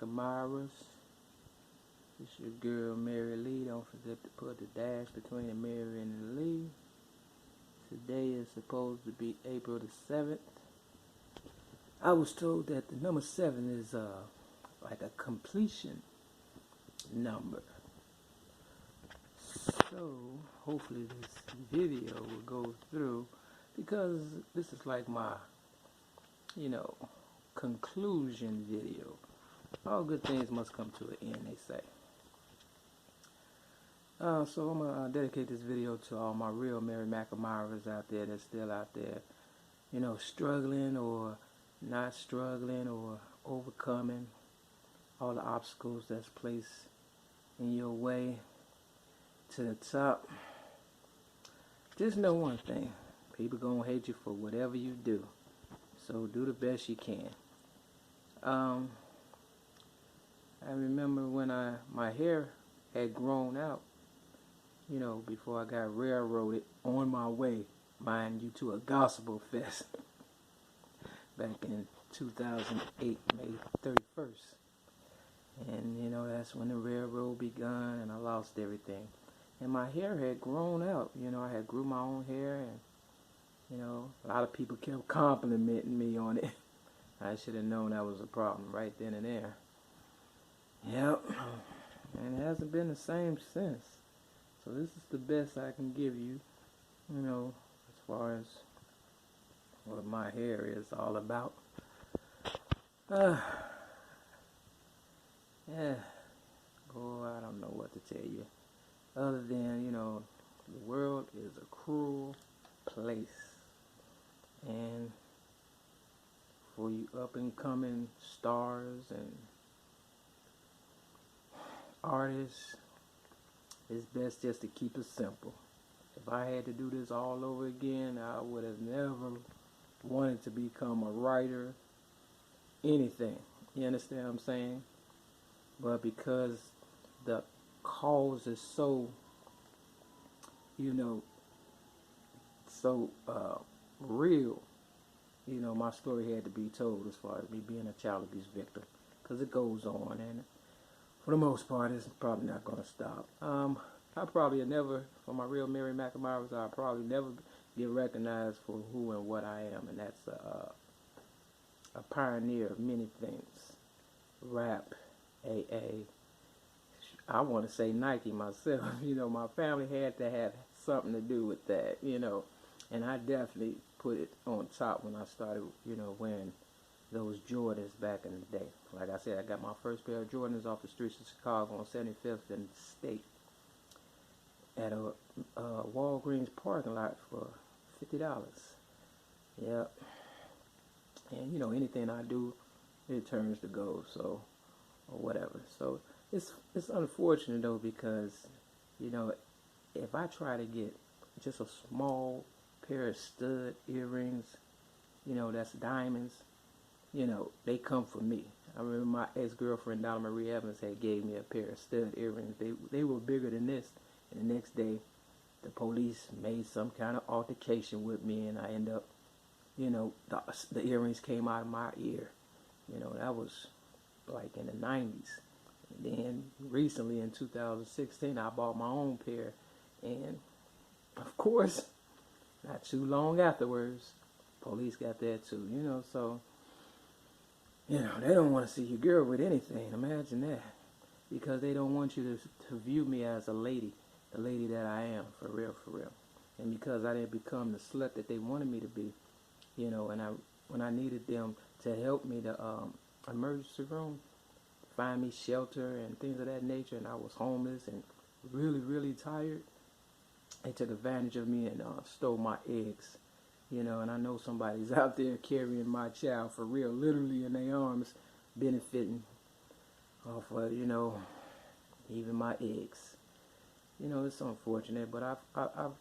Mak-Admirers. It's your girl Mary Lee. Don't forget to put the dash between the Mary and the Lee. Today is supposed to be April the 7th. I was told that the number 7 is like a completion number. So hopefully this video will go through, because this is like my, conclusion video. All good things must come to an end, they say. So I'm going to dedicate this video to all my real Mary Mak-Admirers out there that's still out there, struggling or not struggling or overcoming all the obstacles that's placed in your way to the top. Just know one thing: people gonna hate you for whatever you do, so do the best you can. I remember when my hair had grown out, before I got railroaded on my way, mind you, to a gospel fest back in 2008, May 31st. And, that's when the railroad begun, and I lost everything. And my hair had grown out. I had grew my own hair, and, a lot of people kept complimenting me on it. I should have known that was a problem right then and there. Yep. And it hasn't been the same since. So this is the best I can give you, as far as what my hair is all about. Yeah. Boy, I don't know what to tell you. Other than, the world is a cruel place. And for you up and coming stars and artists, it's best just to keep it simple. If I had to do this all over again, I would have never wanted to become a writer, anything. You understand what I'm saying? But because the cause is so, real, my story had to be told as far as me being a child abuse victim, because it goes on, and for the most part, it's probably not going to stop. I probably never, for my real Mary Mak-Admirers, I'll probably never get recognized for who and what I am, and that's a pioneer of many things. Rap, AA, I want to say Nike myself. My family had to have something to do with that, and I definitely put it on top when I started, wearing those Jordans back in the day. Like I said, I got my first pair of Jordans off the streets of Chicago on 75th and State at a Walgreens parking lot for $50. Yep. And anything I do, it turns to gold, so, or whatever. So it's unfortunate though, because if I try to get just a small pair of stud earrings, that's diamonds, they come for me. I remember my ex-girlfriend, Donna Marie Evans, had gave me a pair of stud earrings. They were bigger than this. And the next day, the police made some kind of altercation with me, and I end up, the earrings came out of my ear. That was like in the 90s. And then recently in 2016, I bought my own pair. And of course, not too long afterwards, police got that too, so, they don't want to see your girl with anything. Imagine that. Because they don't want you to view me as a lady, the lady that I am, for real, for real. And because I didn't become the slut that they wanted me to be, and when I needed them to help me, the emergency room, find me shelter and things of that nature, and I was homeless and really, really tired, they took advantage of me and stole my eggs. And I know somebody's out there carrying my child for real, literally in their arms, benefiting off of, even my eggs. It's unfortunate, but I've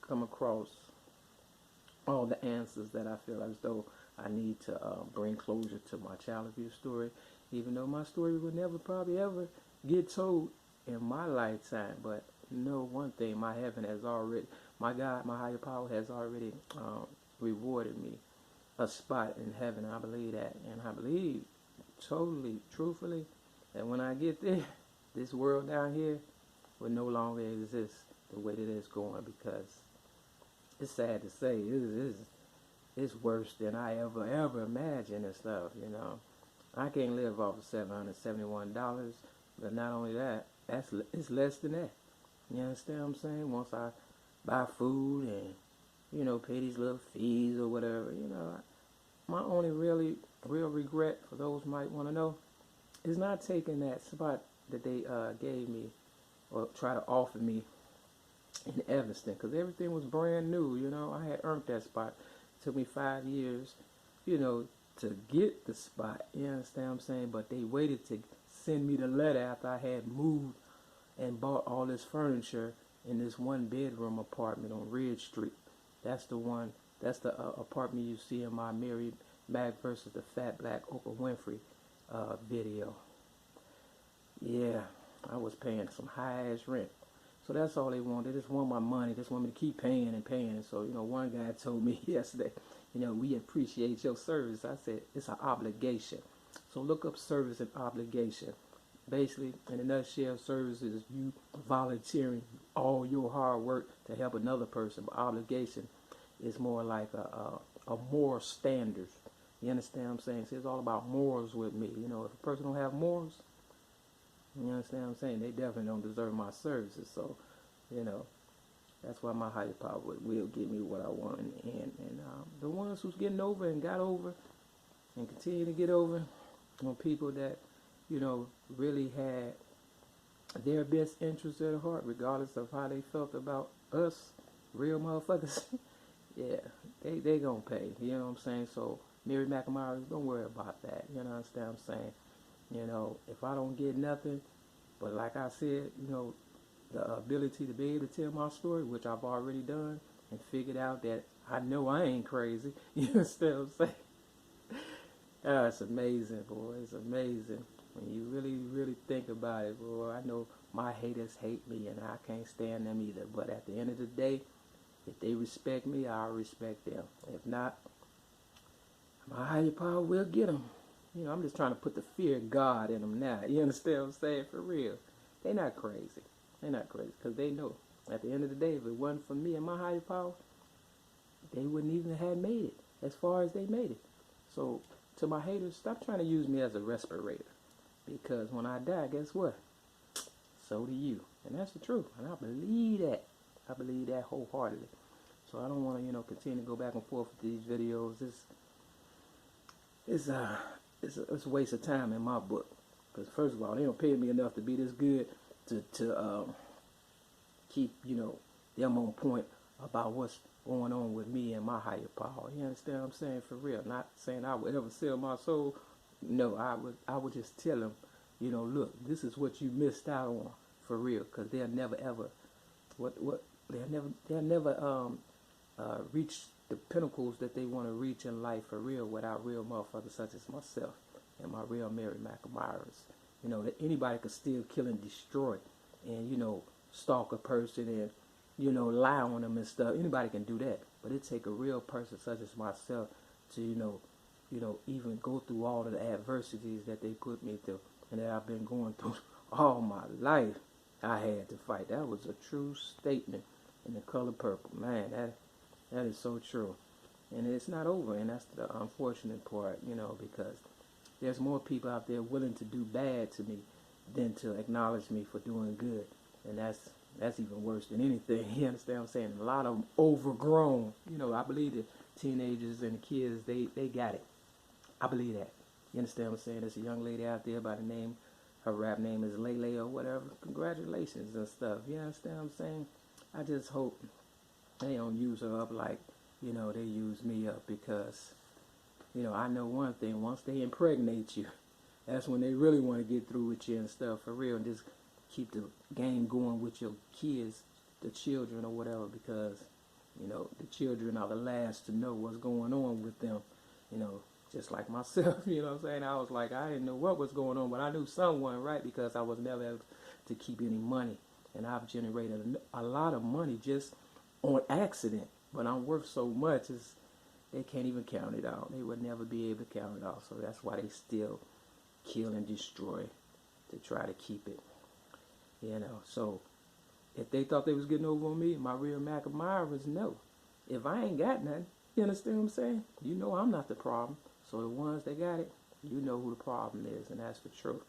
come across all the answers that I feel as though I need to bring closure to my child abuse story, even though my story will never probably ever get told in my lifetime. But one thing, my heaven has already, my God, my higher power has already rewarded me a spot in heaven. I believe that, and I believe totally, truthfully, that when I get there, this world down here will no longer exist the way that it's going, because it's sad to say, it's worse than I ever imagined and stuff, you know. I can't live off of $771, but not only that, it's less than that. You understand what I'm saying? Once I buy food and, you know, pay these little fees or whatever, you know, my only real regret, for those who might want to know, is not taking that spot that they gave me or try to offer me in Evanston, because everything was brand new. You know, I had earned that spot. It took me 5 years, you know, to get the spot. You understand what I'm saying? But they waited to send me the letter after I had moved and bought all this furniture in this 1-bedroom apartment on Ridge Street. That's the one. That's the apartment you see in my Mary Mac versus the Fat Black Oprah Winfrey video. Yeah, I was paying some high-ass rent. So that's all they want. They just want my money. They just want me to keep paying and paying. So, you know, one guy told me yesterday, you know, we appreciate your service. I said, it's an obligation. So look up service and obligation. Basically, in a nutshell, service is you volunteering all your hard work to help another person. But obligation is more like a moral standard. You understand what I'm saying? See, it's all about morals with me. You know, if a person don't have morals, you understand what I'm saying? They definitely don't deserve my services. So, you know, that's why my higher power will give me what I want in the end. And the ones who's getting over and got over and continue to get over, on people that, you know, really had their best interests at heart, regardless of how they felt about us, real motherfuckers. Yeah, they gonna pay. You know what I'm saying? So, Mary Mak-Admirers, don't worry about that. You know what I'm saying? You know, if I don't get nothing, but like I said, you know, the ability to be able to tell my story, which I've already done, and figured out that I know I ain't crazy. You understand what I'm saying? It's amazing, boy. It's amazing. When you really, really think about it, boy, I know my haters hate me, and I can't stand them either. But at the end of the day, if they respect me, I'll respect them. If not, my higher power will get them. You know, I'm just trying to put the fear of God in them now. You understand what I'm saying? For real. They're not crazy. They're not crazy, because they know. At the end of the day, if it wasn't for me and my higher power, they wouldn't even have made it as far as they made it. So, to my haters, stop trying to use me as a respirator. Because when I die, guess what? So do you. And that's the truth. And I believe that. I believe that wholeheartedly. So I don't want to, you know, continue to go back and forth with these videos. It's a waste of time in my book. Because first of all, they don't pay me enough to be this good to keep, you know, them on point about what's going on with me and my higher power. You understand what I'm saying? For real. Not saying I would ever sell my soul. No, I would just tell them, you know, look, this is what you missed out on, for real. Because they'll never ever, they'll never reach the pinnacles that they want to reach in life, for real, without real motherfuckers such as myself and my real Mary Mak-Admirers. You know, that anybody could steal, kill, and destroy, and, you know, stalk a person and, you know, lie on them and stuff. Anybody can do that, but it take a real person such as myself to, you know, even go through all of the adversities that they put me through and that I've been going through all my life. I had to fight. That was a true statement in The Color Purple. Man, that is so true. And it's not over, and that's the unfortunate part, you know, because there's more people out there willing to do bad to me than to acknowledge me for doing good. And that's even worse than anything. You understand what I'm saying? A lot of them overgrown. You know, I believe the teenagers and the kids, they got it. I believe that. You understand what I'm saying? There's a young lady out there by the name, her rap name is Lele or whatever. Congratulations and stuff. You understand what I'm saying? I just hope they don't use her up like, you know, they use me up, because, you know, I know one thing. Once they impregnate you, that's when they really want to get through with you and stuff, for real, and just keep the game going with your kids, the children or whatever, because, you know, the children are the last to know what's going on with them, you know, just like myself. You know what I'm saying? I was like, I didn't know what was going on, but I knew someone, right, because I was never able to keep any money, and I've generated a lot of money just on accident, but I'm worth so much, they can't even count it out. They would never be able to count it out, so that's why they still kill and destroy to try to keep it. You know, so if they thought they was getting over on me, my real Mak-Admirers know. If I ain't got nothing, you understand what I'm saying? You know I'm not the problem. So the ones that got it, you know who the problem is, and that's the truth.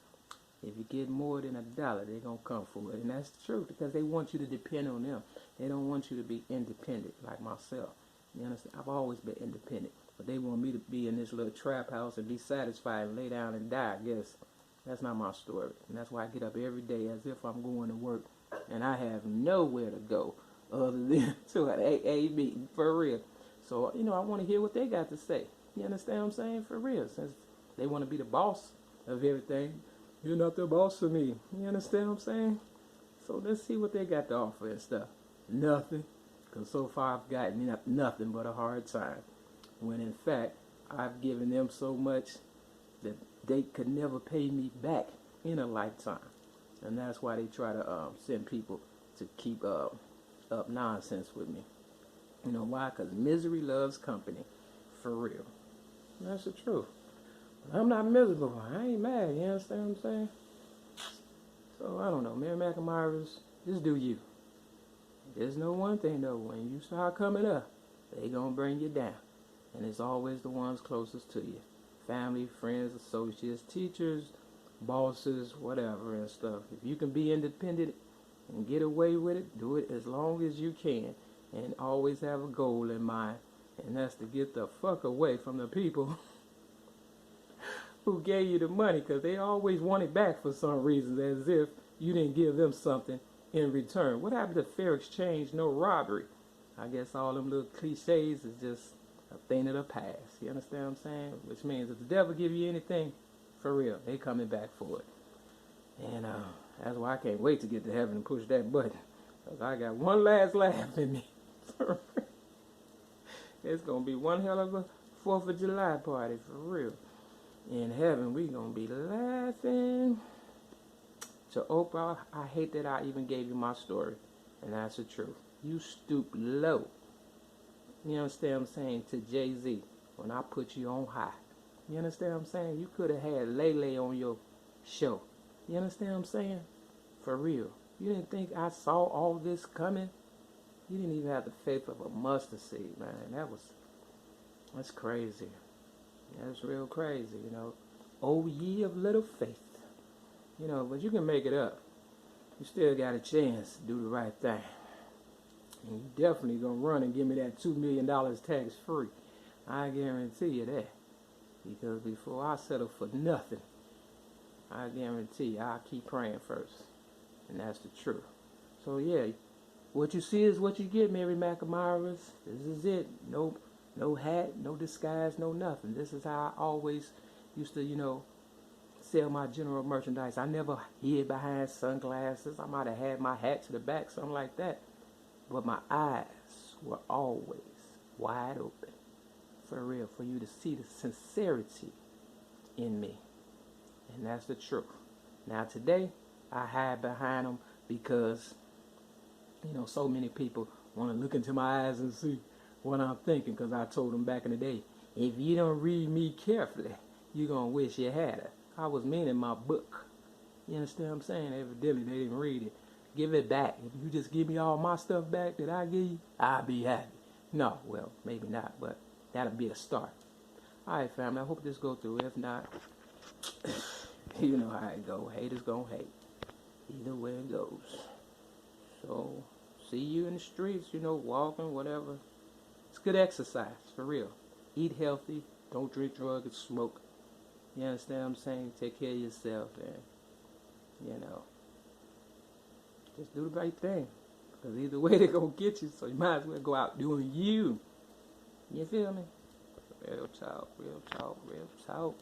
If you get more than $1, they're going to come for it. And that's the truth, because they want you to depend on them. They don't want you to be independent like myself. You understand? I've always been independent. But they want me to be in this little trap house and be satisfied and lay down and die. I guess that's not my story. And that's why I get up every day as if I'm going to work. And I have nowhere to go other than to an AA meeting, for real. So, you know, I want to hear what they got to say. You understand what I'm saying? For real. Since they want to be the boss of everything, you're not the boss of me. You understand what I'm saying? So let's see what they got to offer and stuff. Nothing. Because so far I've gotten nothing but a hard time. When in fact, I've given them so much that they could never pay me back in a lifetime. And that's why they try to send people to keep up nonsense with me. You know why? Because misery loves company. For real. And that's the truth. But I'm not miserable. I ain't mad. You understand what I'm saying? So, I don't know. Mary Mak-Admirers, just do you. There's no one thing, though. When you start coming up, they going to bring you down. And it's always the ones closest to you. Family, friends, associates, teachers, bosses, whatever and stuff. If you can be independent and get away with it, do it as long as you can. And always have a goal in mind. And that's to get the fuck away from the people who gave you the money. Because they always want it back for some reason. As if you didn't give them something in return. What happened to fair exchange, no robbery? I guess all them little cliches is just a thing of the past. You understand what I'm saying? Which means if the devil give you anything, for real, they coming back for it. And that's why I can't wait to get to heaven and push that button. Because I got one last laugh in me. It's going to be one hell of a 4th of July party, for real. In heaven, we going to be laughing. To Oprah, I hate that I even gave you my story. And that's the truth. You stoop low. You understand what I'm saying? To Jay-Z, when I put you on high. You understand what I'm saying? You could have had Lele on your show. You understand what I'm saying? For real. You didn't think I saw all this coming? You didn't even have the faith of a mustard seed, man. That's crazy. That's real crazy, you know. Oh, ye of little faith. You know, but you can make it up. You still got a chance to do the right thing. And you definitely gonna run and give me that $2 million tax free. I guarantee you that. Because before I settle for nothing, I guarantee you I'll keep praying first. And that's the truth. So yeah, what you see is what you get, Mary Mak-Admirers. This is it. No hat, no disguise, no nothing. This is how I always used to, you know, sell my general merchandise. I never hid behind sunglasses. I might have had my hat to the back, something like that. But my eyes were always wide open. For real, for you to see the sincerity in me. And that's the truth. Now today, I hide behind them because, you know, so many people want to look into my eyes and see what I'm thinking. Because I told them back in the day, if you don't read me carefully, you're going to wish you had it. I was meaning my book. You understand what I'm saying? Evidently, they didn't read it. Give it back. If you just give me all my stuff back that I give you, I'll be happy. No, well, maybe not, but that'll be a start. Alright, family, I hope this goes through. If not, you know how it go. Haters gonna hate. Either way it goes. So, see you in the streets, you know, walking, whatever. It's good exercise, for real. Eat healthy. Don't drink drugs and smoke. You understand what I'm saying? Take care of yourself and, you know, just do the right thing. Because either way they're going to get you, so you might as well go out doing you. You feel me? Real talk, real talk, real talk.